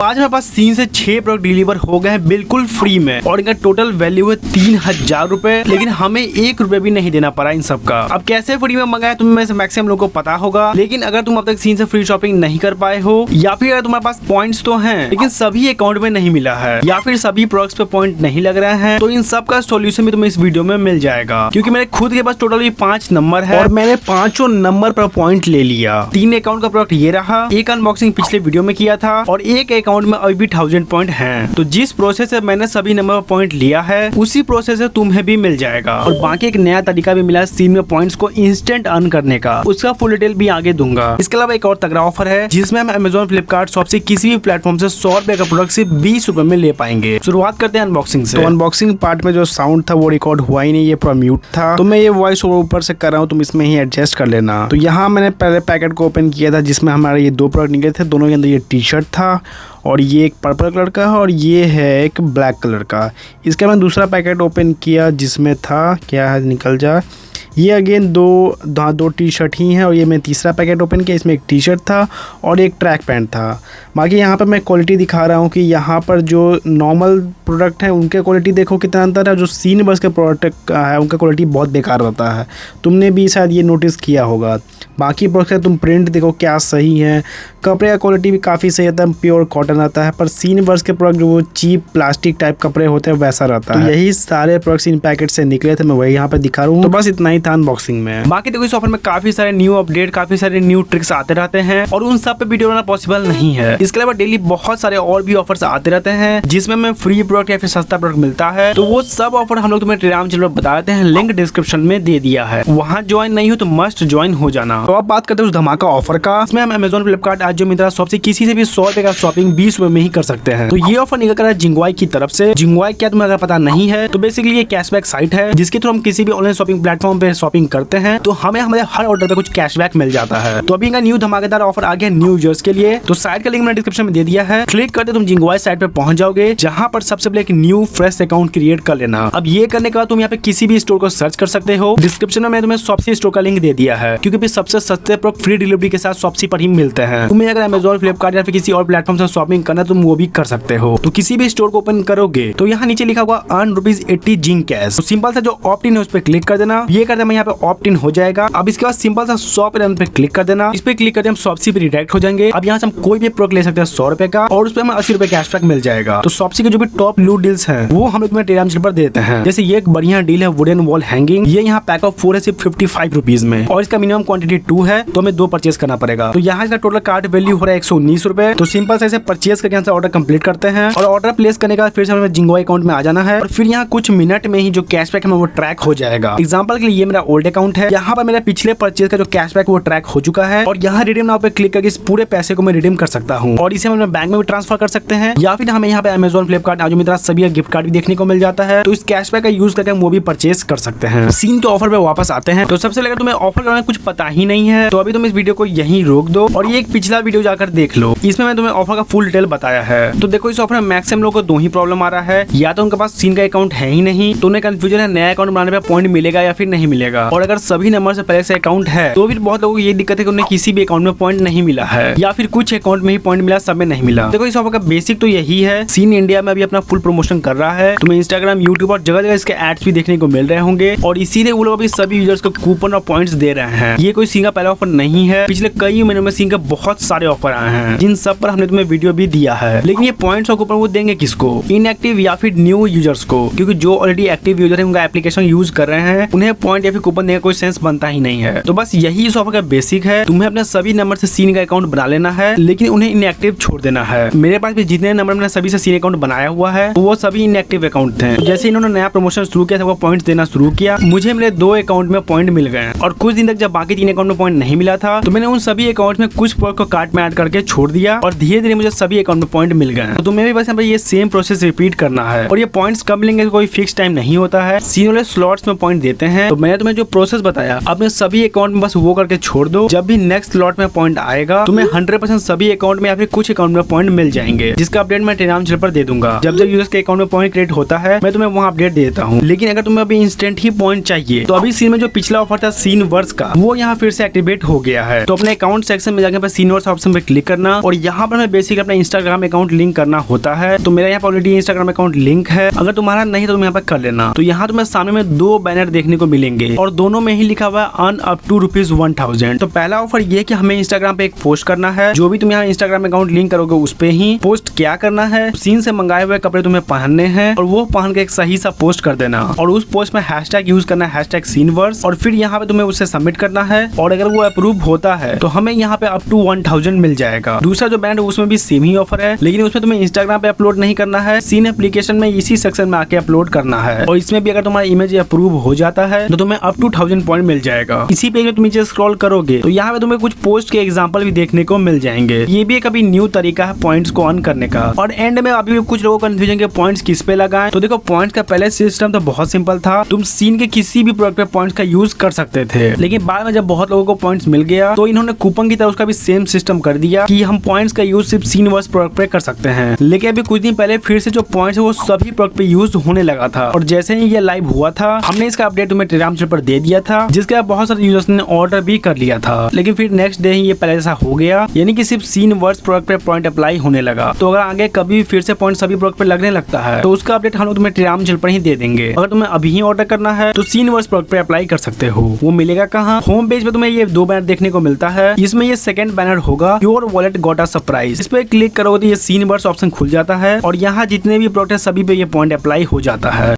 आज मेरे पास 3 से 6 प्रोडक्ट डिलीवर हो गए हैं बिल्कुल फ्री में और इनका टोटल वैल्यू है 3000 रुपए, लेकिन हमें 1 रुपए भी नहीं देना पड़ा इन सब का। अब कैसे फ्री में मंगाया तुम्हें में से मैक्सिमम लोगों को पता होगा, लेकिन अगर तुम अब तक सीन से फ्री शॉपिंग नहीं कर पाए हो या फिर अगर तुम्हारे पास पॉइंट्स तो हैं लेकिन सभी अकाउंट में नहीं मिला है या फिर सभी प्रोडक्ट्स पे पॉइंट नहीं लग रहे हैं, तो इन सब का सोल्यूशन भी तुम्हें इस वीडियो में मिल जाएगा। क्योंकि मेरे खुद के पास टोटल 5 नंबर है और मैंने 5 नंबर पर पॉइंट ले लिया। 3 अकाउंट का प्रोडक्ट ये रहा, एक अनबॉक्सिंग पिछले वीडियो में किया था और एक अकाउंट में अभी भी 1000 पॉइंट हैं। तो जिस प्रोसेस से मैंने सभी नंबर पर पॉइंट लिया है उसी प्रोसेस से तुम्हें भी मिल जाएगा। और बाकी एक नया तरीका भी मिला है सीन में पॉइंट्स को इंस्टेंट अर्न करने का, उसका फुल डिटेल भी आगे दूंगा। इसके अलावा एक और तगड़ा ऑफर है जिसमें हम अमेजोन फ्लिपकार्ट शॉप से किसी भी प्लेटफॉर्म से 100 रुपए का प्रोडक्ट सिर्फ 20 रुपए में ले पाएंगे। शुरुआत करते हैं अनबॉक्सिंग से। तो अनबॉक्सिंग पार्ट में जो साउंड था वो रिकॉर्ड हुआ ही नहीं, ये पूरा म्यूट था, तो मैं ये वॉइस ओवर ऊपर से कर रहा हूँ, तुम इसमें ही एडजस्ट कर लेना। तो यहाँ मैंने पहले पैकेट को ओपन किया था जिसमें हमारे ये 2 प्रोडक्ट निकले थे, दोनों के अंदर ये टी शर्ट था और ये एक पर्पल कलर का है और ये है एक ब्लैक कलर का। इसके बाद दूसरा पैकेट ओपन किया जिसमें था, क्या है निकल जा, ये अगेन दो टी शर्ट ही हैं और ये मैं तीसरा पैकेट ओपन किया, इसमें एक टी शर्ट था और एक ट्रैक पैंट था। बाकी यहाँ पर मैं क्वालिटी दिखा रहा हूँ कि यहाँ पर जो नॉर्मल प्रोडक्ट है उनके क्वालिटी देखो कितना अंतर है, जो सीन बस के प्रोडक्ट है उनका क्वालिटी बहुत बेकार रहता है, तुमने भी शायद ये नोटिस किया होगा। बाकी प्रोडक्ट तुम प्रिंट देखो क्या सही है, कपड़े का क्वालिटी भी काफ़ी सही रहता है, प्योर कॉटन रहता है, पर सीन वर्स के प्रोडक्ट जो वो चीप प्लास्टिक टाइप कपड़े होते हैं वैसा रहता है। तो यही सारे प्रोडक्ट्स इन पैकेट से निकले थे, मैं वही यहाँ पे दिखा रहा हूँ। तो बस इतना ही था अनबॉक्सिंग में। बाकी देखो इस ऑफर में काफी सारे न्यू अपडेट, काफी सारे न्यू ट्रिक्स आते रहते हैं और उन सब पे वीडियो बनाना पॉसिबल नहीं है। इसके अलावा डेली बहुत सारे और भी ऑफर्स आते रहते हैं जिसमें हमें फ्री प्रोडक्ट या फिर सस्ता प्रोडक्ट मिलता है, तो वो सब ऑफर हम लोग तुम्हें टेलीग्राम चैनल पर बता देते हैं, लिंक डिस्क्रिप्शन में दे दिया है, वहाँ ज्वाइन नहीं हो तो मस्ट ज्वाइन हो जाना। तो अब बात करते हैं उस धमाका ऑफर का। इसमें हम अमेजोन फ्लिपकार्ट आज जो मिंत्रा शॉप से किसी से भी 100 रुपए का शॉपिंग 20 रुपए में ही कर सकते हैं। तो ये ऑफर निकल कर जिंगवाई की तरफ से। जिंगवाई क्या तुम्हें अगर पता नहीं है तो बेसिकली ये कैशबैक साइट है जिसके थ्रू हम किसी भी ऑनलाइन शॉपिंग प्लेटफॉर्म पे शॉपिंग करते हैं तो हमें हमारे हर ऑर्डर पे कुछ कैशबैक मिल जाता है। तो अभी इनका न्यू धमाकेदार ऑफर आ गया न्यू यूजर्स के लिए, तो साइट का लिंक मैंने डिस्क्रिप्शन में दे दिया है, क्लिक करते तुम जिंगवाई साइट पे पहुंच जाओगे जहां पर सबसे पहले एक न्यू फ्रेश अकाउंट क्रिएट कर लेना। अब ये करने के बाद तुम यहाँ पे किसी भी स्टोर को सर्च कर सकते हो। डिस्क्रिप्शन में मैंने तुम्हें शॉप्सी स्टोर का लिंक दे दिया है क्योंकि सबसे सस्ते प्रोडक्ट फ्री डिलीवरी के साथ शॉप्सी पर ही मिलते हैं। तुम्हें अगर अमेजोन फ्लिपकार्ट या फिर किसी और प्लेटफॉर्म से शॉपिंग करना तुम वो भी कर सकते हो। तो किसी भी स्टोर को ओपन करोगे तो यहाँ नीचे लिखा हुआ अर्न ₹80 जिंग कैश, तो सिंपल सा जो ऑप्ट इन है उस पर क्लिक कर देना। ये करते हैं यहाँ पे ऑप्ट इन हो जाएगा। अब इसके बाद सिंपल सा शॉप पे क्लिक कर देना। इस पे क्लिक करते हम शॉप्सी पे रिडायरेक्ट हो जाएंगे। अब यहाँ से हम कोई भी प्रोडक्ट ले सकते हैं 100 रुपए का और उस पर हमें 80 रुपए कैशबैक मिल जाएगा। तो शॉप्सी के जो भी टॉप लूट डील्स हैं वो हम लोग टेलीग्राम चैनल पर देते हैं। जैसे ये एक बढ़िया डील है वुडन वॉल हैंगिंग, ये यहाँ पैक ऑफ 4 है सिर्फ 55 रुपीज में और इसका मिनिमम क्वांटिटी 2 है तो हमें 2 परचेज करना पड़ेगा। तो यहाँ इसका टोटल कार्ट वैल्यू हो रहा है 119 रुपए। तो सिंपल से इसे परचेज करके यहाँ से ऑर्डर कंप्लीट करते हैं और ऑर्डर प्लेस करने के बाद फिर से हमें जिंगवाई अकाउंट में आ जाना है और फिर यहाँ कुछ मिनट में ही जो कैशबैक है वो ट्रैक हो जाएगा। एग्जाम्पल के लिए ये मेरा ओल्ड अकाउंट है, यहाँ पर मेरा पिछले परचेज का जो कैशबैक वो ट्रैक हो चुका है और यहाँ रिडीम नाउ पे क्लिक करके इस पूरे पैसे को मैं रिडीम कर सकता हूँ और इसे हम अपने बैंक में भी ट्रांसफर कर सकते हैं या फिर हमें यहाँ पे अमेजोन फ्लिपकार्ट आज मिंत्रा सभी गिफ्ट कार्ड भी देखने को मिल जाता है। तो इस कैशबैक का यूज करके हम वो भी परचेज कर सकते हैं। सीन के ऑफर पे वापस आते हैं। तो सबसे पहले तुम्हें ऑफर करने कुछ पता ही नहीं है तो अभी तुम इस वीडियो को यहीं रोक दो और ये एक पिछला वीडियो जाकर देख लो, इसमें मैं तुम्हें ऑफर का फुल डिटेल बताया है। तो देखो इस ऑफर में मैक्सिमम लोगों को 2 ही प्रॉब्लम आ रहा है, या तो उनके पास सीन का अकाउंट है ही नहीं तो उन्हें कंफ्यूजन है नया अकाउंट बनाने पे पॉइंट मिलेगा या फिर नहीं मिलेगा, और अगर सभी नंबर से पहले से अकाउंट है तो फिर बहुत लोगों को ये दिक्कत है कि उन्हें किसी भी अकाउंट में पॉइंट नहीं मिला है या फिर कुछ अकाउंट में ही पॉइंट मिला, सब में नहीं मिला। देखो इस ऑफर का बेसिक तो यही है, सीन इंडिया में अभी अपना फुल प्रमोशन कर रहा है, तुम्हें इंस्टाग्राम यूट्यूब और जगह जगह इसके एड्स भी देखने को मिल रहे होंगे और इसीलिए वो लोग अभी सभी यूजर्स को कूपन और पॉइंट्स दे रहे हैं। ये कोई सीन का पहला ऑफर नहीं है, पिछले कई महीनों में सीन के बहुत सारे ऑफर आए हैं जिन सब पर हमने तुम्हें वीडियो भी दिया है। लेकिन ये पॉइंट्स और कूपन वो देंगे किसको? इनएक्टिव या फिर न्यू यूजर्स को, क्योंकि जो ऑलरेडी एक्टिव यूजर है उनका एप्लीकेशन यूज कर रहे हैं उन्हें पॉइंट या फिर कूपन देने का कोई सेंस बनता ही नहीं है। तो बस यही इस ऑफर का बेसिक है, तुम्हें अपने सभी नंबर से सीन का अकाउंट बना लेना है लेकिन उन्हें इनएक्टिव छोड़ देना है। मेरे पास भी जितने नंबर मैंने सभी से सीन अकाउंट बनाया हुआ है वो सभी इनएक्टिव अकाउंट थे। तो जैसे इन्होंने नया प्रमोशन शुरू किया था वो पॉइंट्स देना शुरू किया, मुझे मेरे 2 अकाउंट में पॉइंट मिल गए और कुछ दिन तक जब बाकी 3 अकाउंट में पॉइंट नहीं मिला था तो मैंने उन सभी अकाउंट में कुछ प्रोडक्ट को कार्ट में ऐड करके छोड़ दिया और धीरे धीरे मुझे सभी अकाउंट में पॉइंट मिल गए। तो तुम्हें भी बस ये सेम प्रोसेस रिपीट करना है और ये पॉइंट्स कब मिलेंगे कोई फिक्स टाइम नहीं होता है, सीन वाले स्लॉट्स में पॉइंट देते हैं। तो मैंने तुम्हें जो प्रोसेस बताया अपने सभी अकाउंट में बस वो करके छोड़ दो। जब भी नेक्स्ट स्लॉट में पॉइंट आएगा तुम्हें 100% सभी अकाउंट में या फिर कुछ अकाउंट में पॉइंट मिल जाएंगे, जिसका अपडेट मैं टेलीग्राम चैनल पर दे दूंगा। जब जब यूजर्स के अकाउंट में पॉइंट क्रिएट होता है मैं तुम्हें वहाँ अपडेट दे देता हूँ। लेकिन अगर तुम्हें अभी इंस्टेंट ही पॉइंट चाहिए तो अभी सीन में जो पिछला ऑफर था सीन वर्स का वो यहाँ फिर से एक्टिवेट हो गया है। तो अपने अकाउंट सेक्शन में जाकर सीन वर्स ऑप्शन पे क्लिक करना और यहाँ पर हमें बेसिक अपना इंस्टाग्राम अकाउंट लिंक करना होता है। तो मेरा यहाँ पर ऑलरेडी इंस्टाग्राम अकाउंट लिंक है, अगर तुम्हारा नहीं तो तुम यहाँ पर कर लेना। तो यहाँ तुम्हें सामने में 2 बैनर देखने को मिलेंगे और दोनों में ही लिखा हुआ है अर्न अप टू ₹1000। तो पहला ऑफर ये कि हमें इंस्टाग्राम पे एक पोस्ट करना है। जो भी तुम यहाँ इंस्टाग्राम अकाउंट लिंक करोगे उस पे ही पोस्ट क्या करना है, सीन से मंगाए हुए कपड़े तुम्हें पहनने हैं और वो पहन के एक सही सा पोस्ट कर देना और उस पोस्ट में हैशटैग यूज करना है #सीनवर्स और फिर यहाँ पे तुम्हें उसे सबमिट करना है और अगर वो अप्रूव होता है तो हमें यहाँ पे अप टू 1000 मिल जाएगा। दूसरा जो बैंड उसमें भी सेम ही ऑफर है, लेकिन उसमें तुम्हें इंस्टाग्राम पे अपलोड नहीं करना है, सीन एप्लीकेशन में इसी सेक्शन में आके अपलोड करना है और इसमें भी अगर तुम्हारा इमेज अप्रूव हो जाता है तो तुम्हें अप टू 1000 पॉइंट मिल जाएगा। इसी पेज में तुम नीचे स्क्रॉल करोगे तो यहाँ पे तुम्हें कुछ पोस्ट के एग्जाम्पल भी देखने को मिल जाएंगे। ये भी एक अभी न्यू तरीका है पॉइंट्स को अर्न करने का। और एंड में अभी भी कुछ लोगों को कंफ्यूजन के पॉइंट्स किस पे लगाएं। तो देखो पॉइंट्स का पहले सिस्टम तो बहुत सिंपल था, तुम सीन के किसी भी प्रोडक्ट पे पॉइंट्स का यूज कर सकते थे, लेकिन बाद में जब बहुत लोगों को पॉइंट्स मिल गया तो इन्होंने कूपन की तरह उसका भी सेम सिस्टम कर दिया कि हम पॉइंट्स का यूज सिर्फ सीन वर्स प्रोडक्ट पे कर सकते हैं। लेकिन अभी कुछ दिन पहले फिर से जो पॉइंट्स है वो सभी प्रोडक्ट पे यूज होने लगा था और जैसे ही ये लाइव हुआ था हमने इसका अपडेट तुम्हें टेलीग्राम चैनल पर दे दिया था, जिसके बाद बहुत सारे यूजर्स ने ऑर्डर भी कर लिया था। लेकिन फिर नेक्स्ट डे ही ये पहले जैसा हो गया, यानी कि सिर्फ सीन वर्स प्रोडक्ट पे पॉइंट अप्लाई होने लगा। तो अगर आगे कभी फिर से पॉइंट सभी प्रोडक्ट पे लगने लगता है तो उसका अपडेट हम लोग तुम्हें टेलीग्राम चैनल पर ही दे देंगे। अगर तुम्हें अभी ही ऑर्डर करना है तो सीन वर्स प्रोडक्ट पे अप्लाई कर सकते हो। वो मिलेगा कहाँ? होम पेज पे तुम्हें ये 2 बैनर देखने को मिलता है। इसमें ये सेकंड बैनर होगा your wallet got a surprise. इस पे क्लिक करोगे तो ये सीन वर्स ऑप्शन खुल जाता है और यहाँ जितने भी प्रोडक्ट है सभी पे ये पॉइंट अप्लाई हो जाता है।